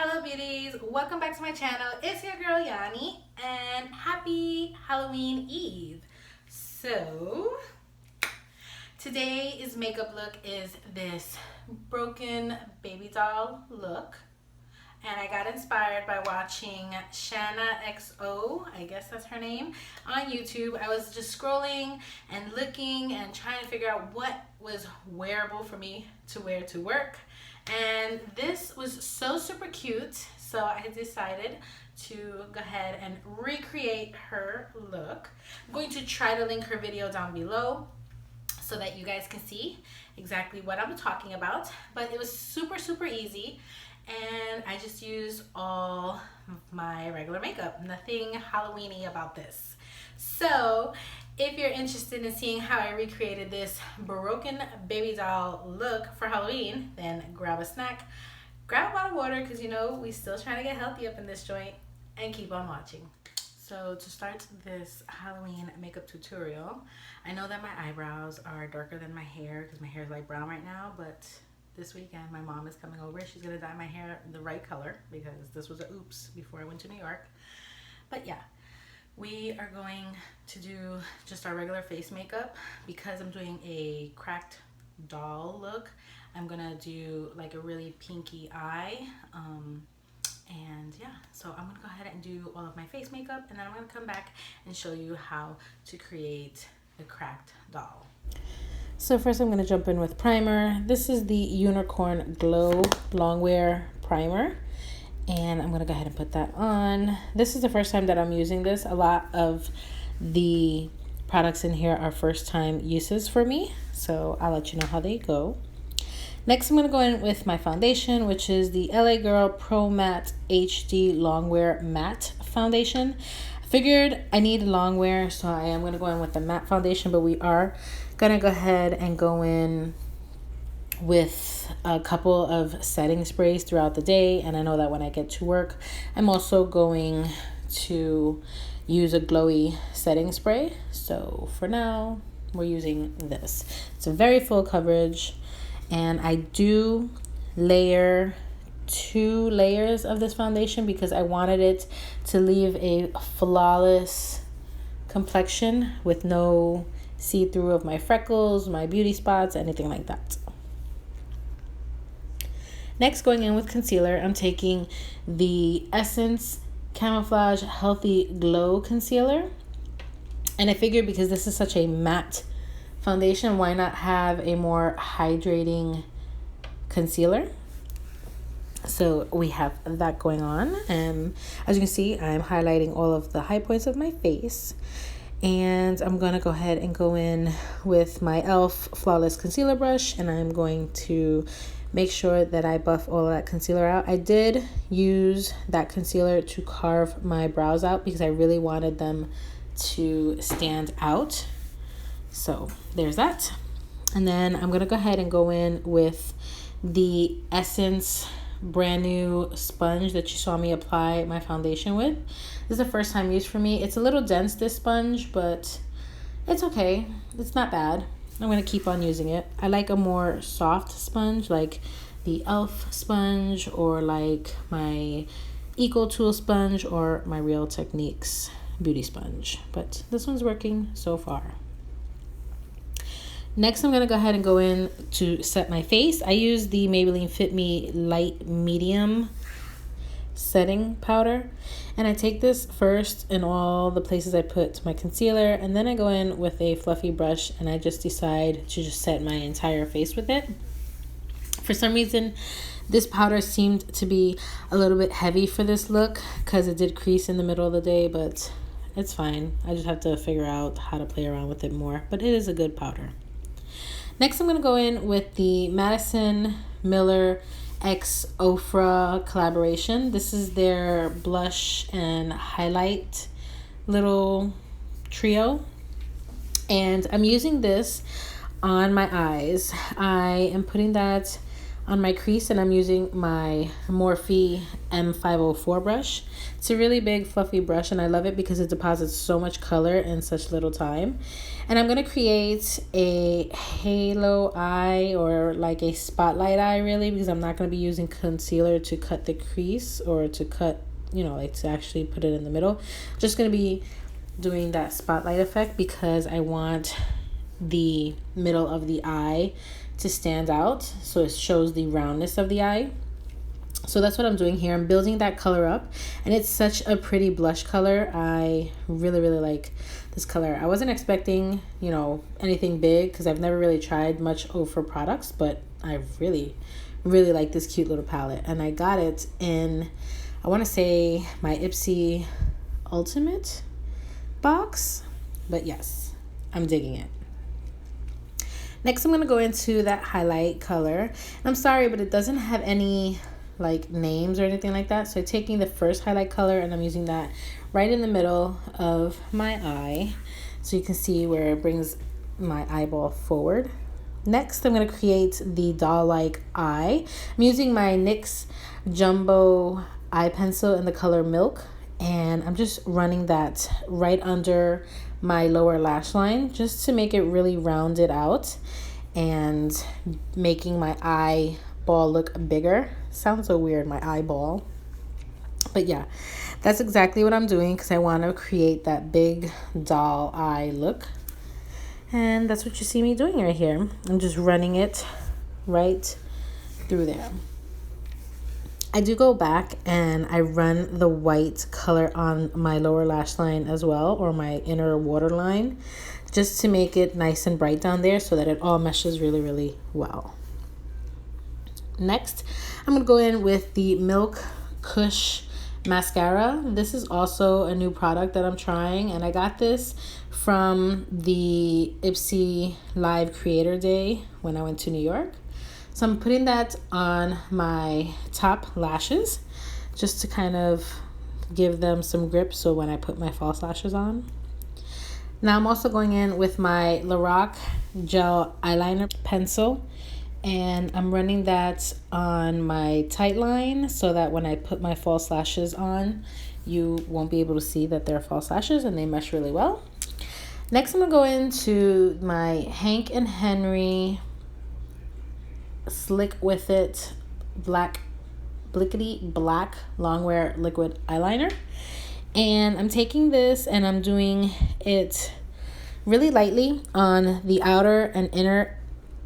Hello beauties, welcome back to my channel. It's your girl Yanni and happy Halloween Eve. So today's makeup look is this broken baby doll look, and I got inspired by watching Shanna XO, I guess that's her name, on YouTube. I was just scrolling and looking and trying to figure out what was wearable for me to wear to work. And this was so super cute, so I decided to go ahead and recreate her look. I'm going to try to link her video down below so that you guys can see exactly what I'm talking about. But it was super easy, and I just used all my regular makeup. Nothing Halloween-y about this. So if you're interested in seeing how I recreated this broken baby doll look for Halloween, then grab a snack, grab a bottle of water, because you know we still trying to get healthy up in this joint, and keep on watching. So to start this Halloween makeup tutorial, I know that my eyebrows are darker than my hair because my hair is light brown right now, but this weekend my mom is coming over. She's gonna dye my hair the right color because this was a oops before I went to New York. But yeah, we are going to do just our regular face makeup. Because I'm doing a cracked doll look, I'm gonna do like a really pinky eye. And yeah, so I'm gonna go ahead and do all of my face makeup, and then I'm gonna come back and show you how to create a cracked doll. So first I'm gonna jump in with primer. This is the Unicorn Glow Longwear Primer, and I'm gonna go ahead and put that on. This is the first time that I'm using this. A lot of the products in here are first time uses for me, so I'll let you know how they go. Next, I'm going to go in with my foundation, which is the LA Girl Pro Matte HD Longwear Matte Foundation. I figured I need longwear, so I am going to go in with the matte foundation, but we are going to go ahead and go in with a couple of setting sprays throughout the day. And I know that when I get to work, I'm also going to use a glowy setting spray. So for now, we're using this. It's a very full coverage. And I do layer 2 layers of this foundation because I wanted it to leave a flawless complexion with no see-through of my freckles, my beauty spots, anything like that. Next, going in with concealer, I'm taking the Essence Camouflage Healthy Glow Concealer. And I figured because this is such a matte foundation, why not have a more hydrating concealer? So we have that going on, and as you can see, I'm highlighting all of the high points of my face. And I'm gonna go ahead and go in with my e.l.f. Flawless Concealer Brush, and I'm going to make sure that I buff all of that concealer out. I did use that concealer to carve my brows out because I really wanted them to stand out. So there's that. And then I'm gonna go ahead and go in with the Essence brand new sponge that you saw me apply my foundation with. This is the first time use for me. It's a little dense, this sponge, but it's okay. It's not bad. I'm gonna keep on using it. I like a more soft sponge, like the e.l.f. sponge, or like my Eco Tool sponge, or my Real Techniques beauty sponge. But this one's working so far. Next, I'm going to go ahead and go in to set my face. I use the Maybelline Fit Me Light Medium setting powder. And I take this first in all the places I put my concealer. And then I go in with a fluffy brush and I just decide to just set my entire face with it. For some reason, this powder seemed to be a little bit heavy for this look because it did crease in the middle of the day, but it's fine. I just have to figure out how to play around with it more. But it is a good powder. Next, I'm going to go in with the Madison Miller X Ofra collaboration. This is their blush and highlight little trio. And I'm using this on my eyes. I am putting that on my crease, and I'm using my Morphe M504 brush. It's a really big fluffy brush, and I love it because it deposits so much color in such little time. And I'm going to create a halo eye, or like a spotlight eye really, because I'm not going to be using concealer to cut the crease or to cut, you know, like to actually put it in the middle. Just going to be doing that spotlight effect because I want the middle of the eye to stand out, so it shows the roundness of the eye. So that's what I'm doing here. I'm building that color up, and it's such a pretty blush color. I really like this color. I wasn't expecting, you know, anything big because I've never really tried much Ofra products, but I really like this cute little palette, and I got it in, I want to say, my Ipsy Ultimate box, but yes, I'm digging it. Next, I'm going to go into that highlight color. And I'm sorry, but it doesn't have any like names or anything like that. So I'm taking the first highlight color and I'm using that right in the middle of my eye, so you can see where it brings my eyeball forward. Next, I'm going to create the doll-like eye. I'm using my NYX Jumbo eye pencil in the color Milk, and I'm just running that right under my lower lash line just to make it really rounded out and making my eyeball look bigger. Sounds so weird, my eyeball. But yeah, that's exactly what I'm doing because I want to create that big doll eye look. And that's what you see me doing right here. I'm just running it right through there. I do go back and I run the white color on my lower lash line as well, or my inner waterline, just to make it nice and bright down there so that it all meshes really well. Next, I'm going to go in with the Milk Kush mascara. This is also a new product that I'm trying, and I got this from the Ipsy Live Creator Day when I went to New York. So I'm putting that on my top lashes just to kind of give them some grip so when I put my false lashes on. Now I'm also going in with my Lorac gel eyeliner pencil, and I'm running that on my tight line so that when I put my false lashes on, you won't be able to see that they're false lashes and they mesh really well. Next, I'm going to go into my Hank & Henry Slick With It Blickety Black Longwear Liquid Eyeliner. And I'm taking this and I'm doing it really lightly on the outer and inner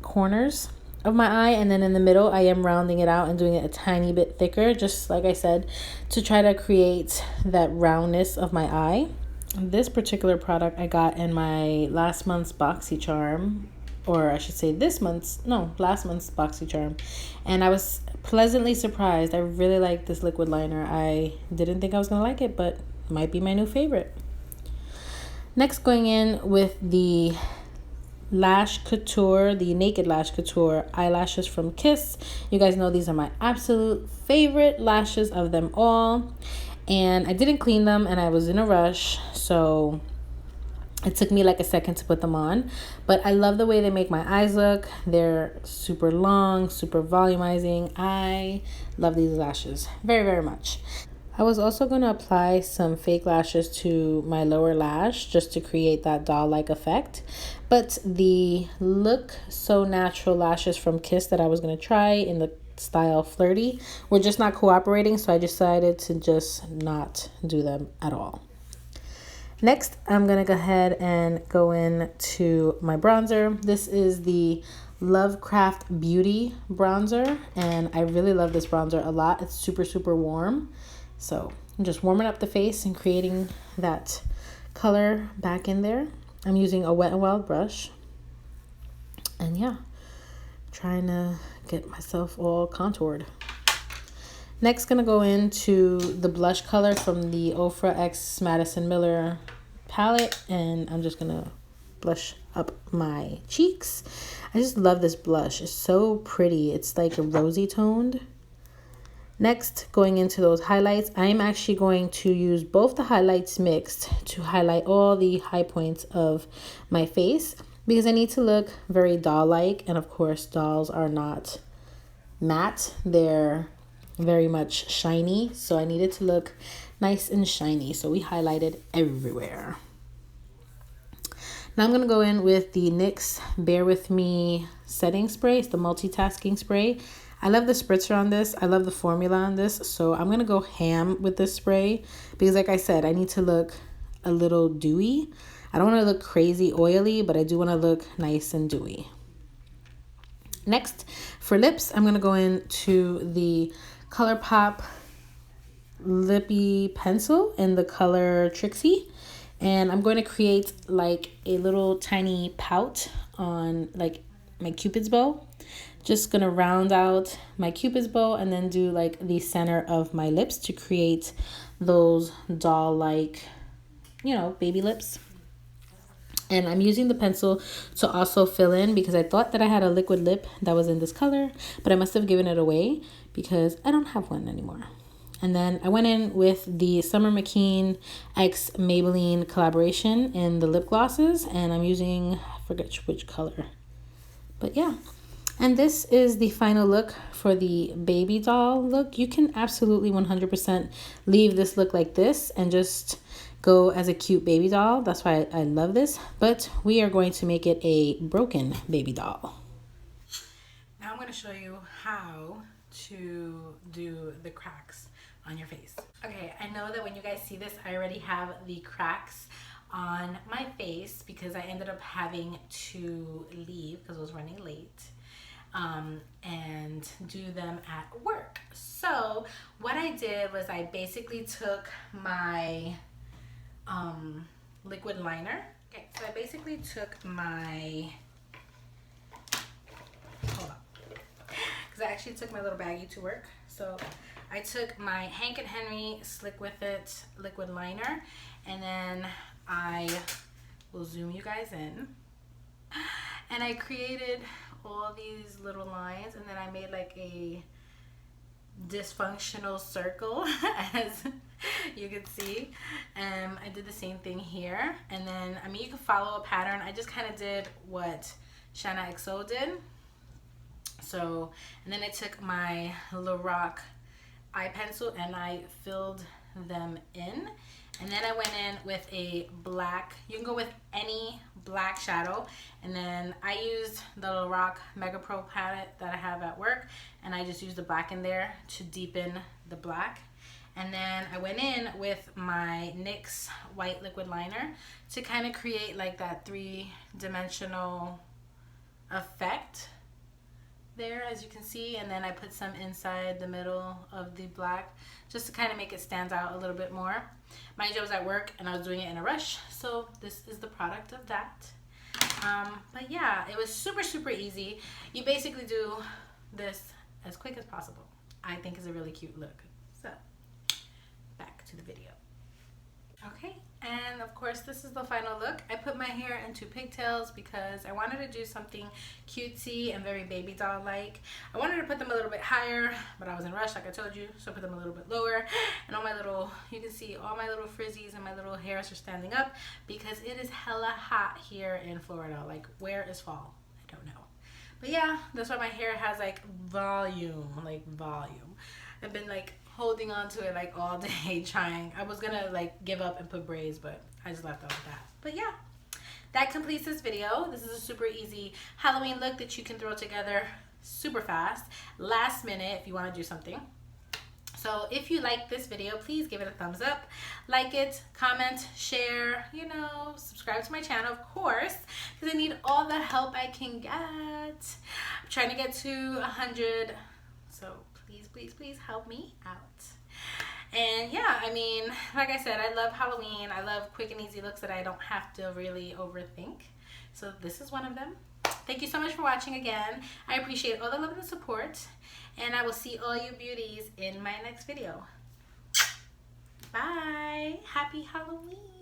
corners of my eye, and then in the middle I am rounding it out and doing it a tiny bit thicker, just like I said, to try to create that roundness of my eye. This particular product I got in my last month's BoxyCharm, or I should say last month's BoxyCharm, and I was pleasantly surprised. I really like this liquid liner. I didn't think I was gonna like it, but it might be my new favorite. Next, going in with the Lash Couture, the Naked Lash Couture eyelashes from Kiss. You guys know these are my absolute favorite lashes of them all, and I didn't clean them and I was in a rush, so it took me like a second to put them on, but I love the way they make my eyes look. They're super long, super volumizing. I love these lashes very much. I was also going to apply some fake lashes to my lower lash just to create that doll-like effect, but the Look So Natural lashes from Kiss that I was going to try in the style Flirty were just not cooperating, so I decided to just not do them at all. Next, I'm going to go ahead and go in to my bronzer. This is the Lovecraft Beauty bronzer, and I really love this bronzer a lot. It's super warm. So I'm just warming up the face and creating that color back in there. I'm using a Wet n Wild brush. And yeah, trying to get myself all contoured. Next, gonna go into the blush color from the Ofra X Madison Miller palette, and I'm just gonna blush up my cheeks. I just love this blush. It's so pretty. It's like a rosy toned. Next, going into those highlights, I am actually going to use both the highlights mixed to highlight all the high points of my face because I need to look very doll-like, and of course dolls are not matte. They're very much shiny, so I needed to look nice and shiny. So we highlighted everywhere. Now I'm going to go in with the NYX Bear With Me setting spray. It's the multitasking spray. I love the spritzer on this. I love the formula on this. So I'm going to go ham with this spray because like I said, I need to look a little dewy. I don't want to look crazy oily, but I do want to look nice and dewy. Next, for lips, I'm going to go into the ColourPop Lippy Pencil in the color Trixie. And I'm going to create like a little tiny pout on like my Cupid's bow. Just going to round out my Cupid's bow and then do like the center of my lips to create those doll-like, you know, baby lips. And I'm using the pencil to also fill in because I thought that I had a liquid lip that was in this color, but I must have given it away because I don't have one anymore. And then I went in with the Summer McKeen X Maybelline collaboration in the lip glosses. And I'm using, I forget which color. But yeah. And this is the final look for the baby doll look. You can absolutely 100% leave this look like this and just go as a cute baby doll. That's why I love this. But we are going to make it a broken baby doll. Now I'm going to show you how to do the cracks on your face. Okay, I know that when you guys see this, I already have the cracks on my face because I ended up having to leave because I was running late and do them at work. So what I did was I basically took my liquid liner. Okay, so I basically took my, hold up, because I actually took my little baggie to work. So I took my Hank & Henry Slick With It liquid liner, and then I will zoom you guys in. And I created all these little lines, and then I made like a dysfunctional circle, as you can see. I did the same thing here, and then I mean you can follow a pattern. I just kind of did what Shanna XO did. So, and then I took my Lorac eye pencil and I filled them in, and then I went in with a black, you can go with any black shadow, and then I used the Lorac Mega Pro palette that I have at work, and I just used the black in there to deepen the black. And then I went in with my NYX white liquid liner to kind of create like that three-dimensional effect there, as you can see. And then I put some inside the middle of the black just to kind of make it stand out a little bit more. Mind you, I was at work and I was doing it in a rush, so this is the product of that. But yeah, it was super easy. You basically do this as quick as possible. I think is a really cute look. So back to the video. Okay, and of course this is the final look. I put my hair into pigtails because I wanted to do something cutesy and very baby doll like. I wanted to put them a little bit higher, but I was in a rush like I told you, so I put them a little bit lower. And all my little, you can see all my little frizzies and my little hairs are standing up because it is hella hot here in Florida. Like, where is fall? I don't know. But yeah, that's why my hair has like volume, I've been like holding on to it like all day trying. I was gonna like give up and put braids, but I just left out with that. But yeah, that completes this video. This is a super easy Halloween look that you can throw together super fast, last minute if you want to do something. So if you like this video, please give it a thumbs up, like it, comment, share, you know, subscribe to my channel, of course, because I need all the help I can get. I'm trying to get to 100, so please help me out. And yeah, I mean, like I said, I love Halloween. I love quick and easy looks that I don't have to really overthink. So this is one of them. Thank you so much for watching again. I appreciate all the love and the support. And I will see all you beauties in my next video. Bye. Happy Halloween.